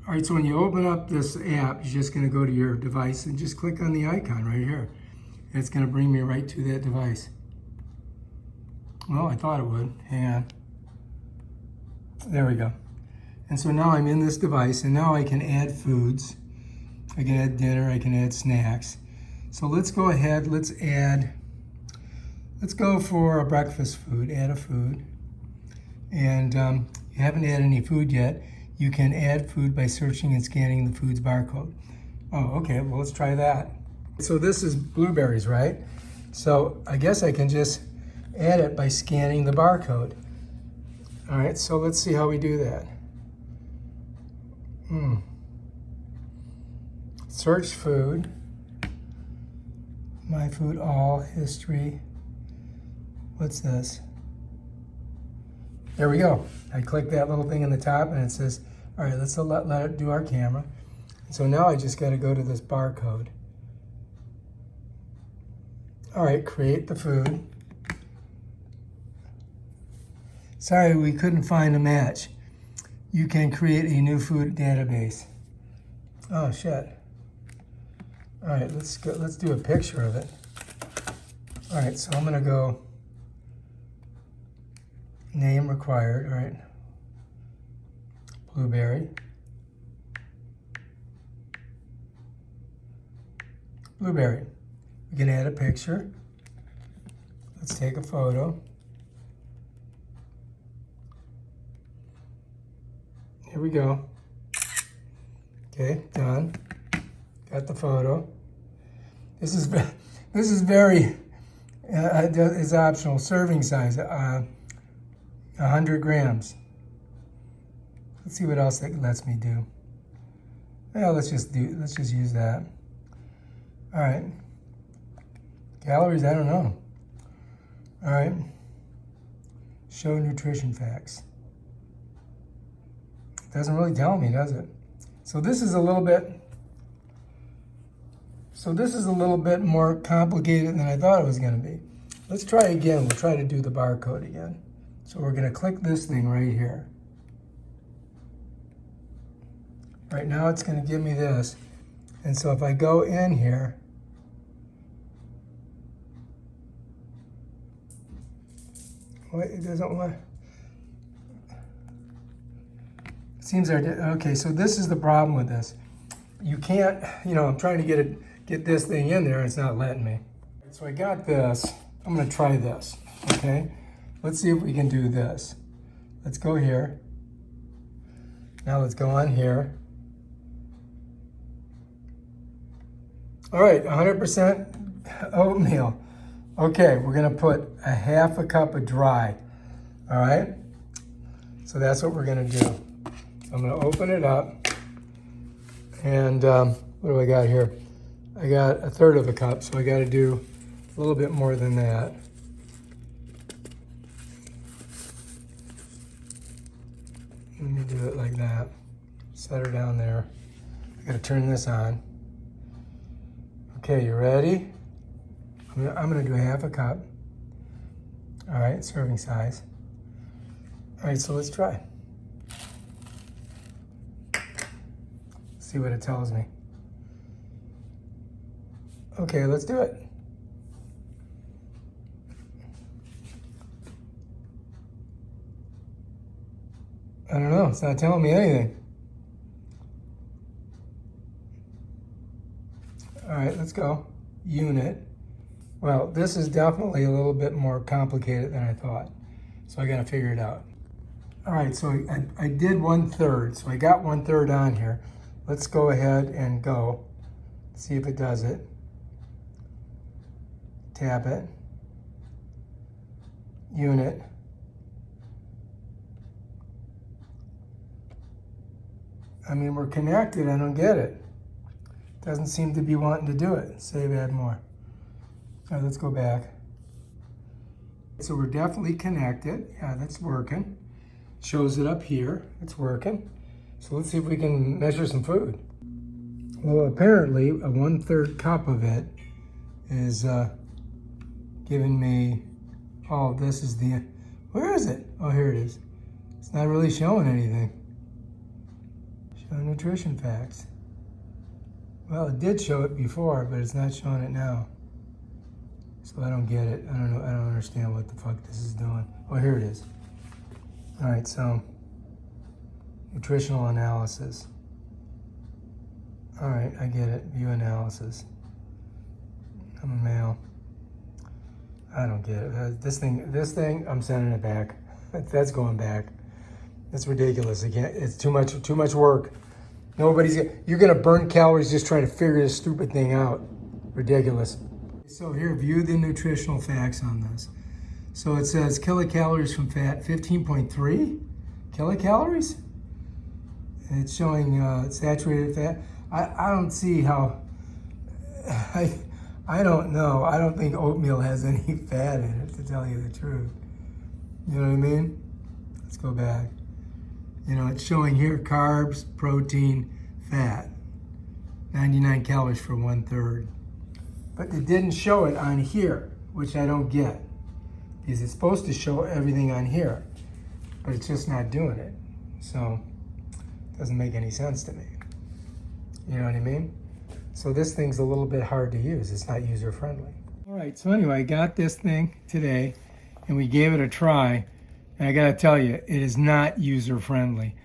All right, so when you open up this app, you're just gonna go to your device and just click on the icon right here. And it's gonna bring me right to that device. Well, I thought it would. Hang on. There we go. And so now I'm in this device, and now I can add foods. I can add dinner, I can add snacks. So let's go ahead, let's go for a breakfast food, add a food. And you haven't added any food yet. You can add food by searching and scanning the food's barcode. Oh, okay, well, let's try that. So this is blueberries, right? So I guess I can just add it by scanning the barcode. All right, so let's see how we do that. Search food, my food, all, history. What's this? There we go. I click that little thing in the top and it says, all right, let's let it do our camera. So now I just got to go to this barcode. All right, create the food. Sorry, we couldn't find a match. You can create a new food database. Oh, shit. All right, let's do a picture of it. All right, so I'm gonna go name required, all right. Blueberry. Blueberry. We can add a picture. Let's take a photo. Here we go. Okay, done. Got the photo. This is very, it's optional. Serving size, 100 grams. Let's see what else that lets me do. Well, let's just use that. All right. Calories, I don't know. All right. Show nutrition facts. Doesn't really tell me, does it? So this is a little bit more complicated than I thought it was going to be. Let's try again. We'll try to do the barcode again. So we're going to click this thing right here. Right now it's going to give me this. And so if I go in here, wait, it doesn't want. Seems okay, so this is the problem with this. You can't, I'm trying to get this thing in there, and it's not letting me. So I got this. I'm gonna try this, okay? Let's see if we can do this. Let's go here. Now let's go on here. All right, 100% oatmeal. Okay, we're gonna put a half a cup of dry, all right? So that's what we're gonna do. So I'm gonna open it up, and what do I got here? I got a third of a cup, so I gotta do a little bit more than that. Let me do it like that. Set her down there. I gotta turn this on. Okay, you ready? I'm gonna do a half a cup. All right, serving size. All right, so let's try. See what it tells me. Okay, let's do it. I don't know, it's not telling me anything. All right, let's go. Unit. Well, this is definitely a little bit more complicated than I thought. So I gotta figure it out. All right, so I did 1/3, so I got 1/3 on here. Let's go ahead and go. See if it does it. Tap it. Unit. I mean, we're connected, I don't get it. Doesn't seem to be wanting to do it. Save, add more. All right, let's go back. So we're definitely connected. Yeah, that's working. Shows it up here, it's working. So let's see if we can measure some food. Well, apparently a 1/3 cup of it is giving me, oh, this is the, where is it? Oh, here it is. It's not really showing anything. Show nutrition facts. Well, it did show it before, but it's not showing it now. So I don't get it. I don't know. I don't understand what the fuck this is doing. Oh, here it is. All right, so nutritional analysis. All right, I get it. View analysis. I'm a male. I don't get it. This thing, I'm sending it back. That's going back. It's ridiculous. Again, it's too much work. You're gonna burn calories just trying to figure this stupid thing out. Ridiculous. So here, view the nutritional facts on this. So it says kilocalories from fat, 15.3 kilocalories. And it's showing saturated fat. I don't see how, I don't know. I don't think oatmeal has any fat in it, to tell you the truth. You know what I mean? Let's go back. You know, it's showing here carbs, protein, fat. 99 calories for 1/3. But it didn't show it on here, which I don't get. Because it's supposed to show everything on here, but it's just not doing it. So, it doesn't make any sense to me. You know what I mean? So this thing's a little bit hard to use. It's not user-friendly. All right, so anyway, I got this thing today, and we gave it a try. And I gotta tell you, it is not user-friendly.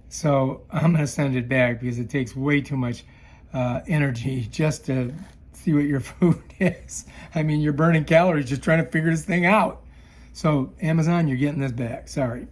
So I'm gonna send it back because it takes way too much energy just to see what your food is. I mean, you're burning calories just trying to figure this thing out. So Amazon, you're getting this back. Sorry.